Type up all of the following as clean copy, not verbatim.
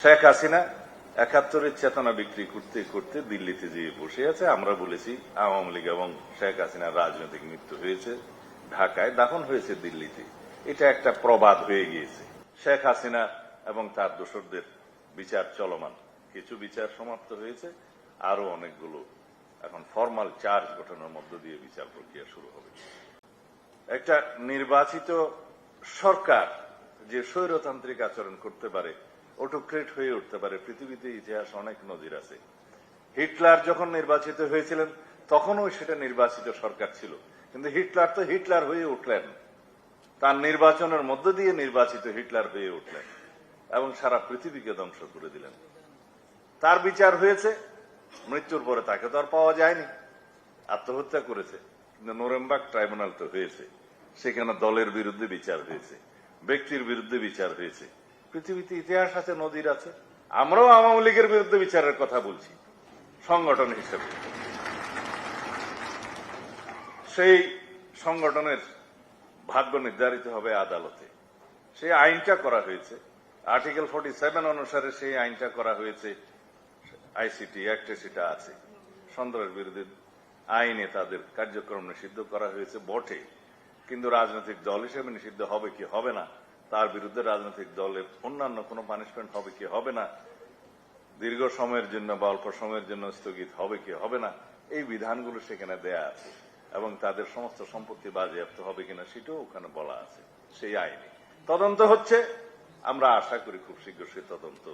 শেখ হাসিনা ৭১-এর চেতনা বিক্রি করতে করতে দিল্লিতে যেয়ে বসে আছে। আমরা বলেছি আওয়ামী লীগ এবং শেখ হাসিনার রাজনৈতিক মৃত্যু হয়েছে ঢাকায়, দাফন হয়েছে দিল্লিতে। এটা একটা প্রবাদ হয়ে গিয়েছে। শেখ হাসিনা এবং তার দোসরদের বিচার চলমান, কিছু বিচার সমাপ্ত হয়েছে, আরো অনেকগুলো এখন ফরমাল চার্জ গঠনের মধ্য দিয়ে বিচার প্রক্রিয়া শুরু হবে। একটা নির্বাচিত সরকার যে স্বৈরতান্ত্রিক আচরণ করতে পারে, অটোক্রেট হয়ে উঠতে পারে, পৃথিবীতে ইতিহাস অনেক নজির আছে। হিটলার যখন নির্বাচিত হয়েছিলেন তখনও সেটা নির্বাচিত সরকার ছিল, কিন্তু হিটলার তো হিটলার হয়ে উঠলেন, তার নির্বাচনের মধ্য দিয়ে নির্বাচিত হিটলার হয়ে উঠলেন এবং সারা পৃথিবীকে ধ্বংস করে দিলেন। তার বিচার হয়েছে, মৃত্যুর পরে তাকে তো আর পাওয়া যায়নি, আত্মহত্যা করেছে, কিন্তু নুরেমবার্গ ট্রাইব্যুনাল তো হয়েছে, সেখানে দলের বিরুদ্ধে বিচার হয়েছে, ব্যক্তির বিরুদ্ধে বিচার হয়েছে। পৃথিবীতে ইতিহাস আছে, নজির আছে। আমরাও আওয়ামী লীগের বিরুদ্ধে বিচারের কথা বলছি সংগঠন হিসেবে। সেই সংগঠনের ভাগ্য নির্ধারিত হবে আদালতে। সেই আইনটা করা হয়েছে, আর্টিকেল 47 অনুসারে সেই আইনটা করা হয়েছে। আইসিটি অ্যাক্টে সেটা আছে। সন্ত্রাস বিরোধী আইনে তাদের কার্যক্রম নিষিদ্ধ করা হয়েছে বটে, কিন্তু রাজনৈতিক দল হিসেবে নিষিদ্ধ হবে কি হবে না, তার বিরুদ্ধে রাজনৈতিক দলের অন্যান্য কোনো পানিশমেন্ট হবে কি হবে না, দীর্ঘ সময়ের জন্য বা অল্প সময়ের জন্য স্থগিত হবে কি হবে না, এই বিধানগুলো সেখানে দেয়া আছে এবং তাদের সমস্ত সম্পত্তি বাজেয়াপ্ত হবে কিনা সেটাও ওখানে বলা আছে সেই আইনে। তদন্ত হচ্ছে, আমরা আশা করি খুব শীঘ্র সে তদন্ত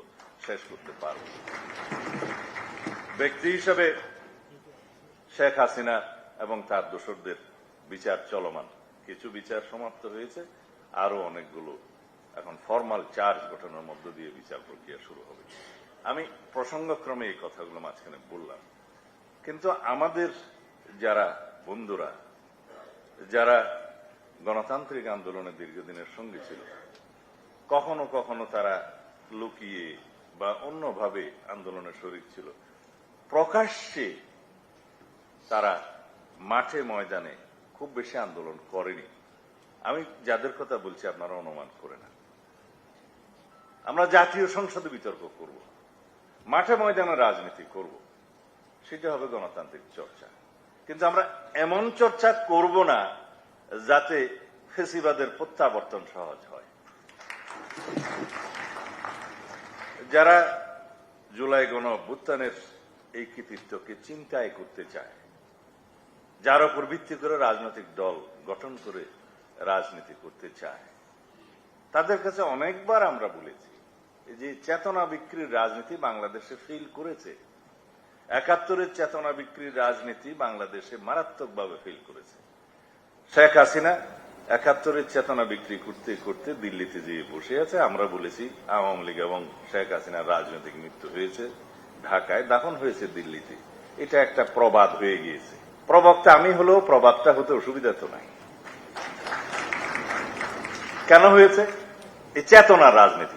শেষ করতে পারব। ব্যক্তি হিসেবে শেখ হাসিনা এবং তার দোসরদের বিচার চলমান, কিছু বিচার সমাপ্ত হয়েছে, আরো অনেকগুলো এখন ফরমাল চার্জ গঠনের মধ্য দিয়ে বিচার প্রক্রিয়া শুরু হবে। আমি প্রসঙ্গক্রমে এই কথাগুলো মাঝখানে বললাম, কিন্তু আমাদের যারা বন্ধুরা, যারা গণতান্ত্রিক আন্দোলনে দীর্ঘদিনের সঙ্গী ছিল, কখনো কখনো তারা লুকিয়ে বা অন্যভাবে আন্দোলনে শরীক ছিল, প্রকাশ্যে তারা মাঠে ময়দানে খুব বেশি আন্দোলন করেনি। আমি যাদের কথা বলছি আপনারা অনুমান করে না। আমরা জাতীয় সংসদে বিতর্ক করব, মাঠে ময়দানে রাজনীতি করব, সেটা হবে গণতান্ত্রিক চর্চা। কিন্তু আমরা এমন চর্চা করব না যাতে ফেসিবাদের প্রত্যাবর্তন সহজ হয়। যারা জুলাই গণ অভ্যুত্থানের এই কৃতিত্বকে চিন্তায় করতে চায়, যার উপর ভিত্তি করে রাজনৈতিক দল গঠন করে রাজনীতি করতে চায়, তাদের কাছে অনেকবার আমরা বলেছি যে চেতনা বিক্রির রাজনীতি বাংলাদেশে ফেল করেছে। ৭১-এর চেতনা বিক্রির রাজনীতি বাংলাদেশে মারাত্মকভাবে ফেল করেছে। শেখ হাসিনা ৭১-এর চেতনা বিক্রি করতে করতে দিল্লিতে যেয়ে বসে আছে। আমরা বলেছি আওয়ামী লীগ এবং শেখ হাসিনার রাজনৈতিক মৃত্যু হয়েছে ঢাকায়, দাফন হয়েছে দিল্লিতে। এটা একটা প্রবাদ হয়ে গিয়েছে। প্রবক্তা আমি হলেও প্রবাদটা হতে অসুবিধা তো নাই। কেন হয়েছে? এই চেতনার রাজনীতি।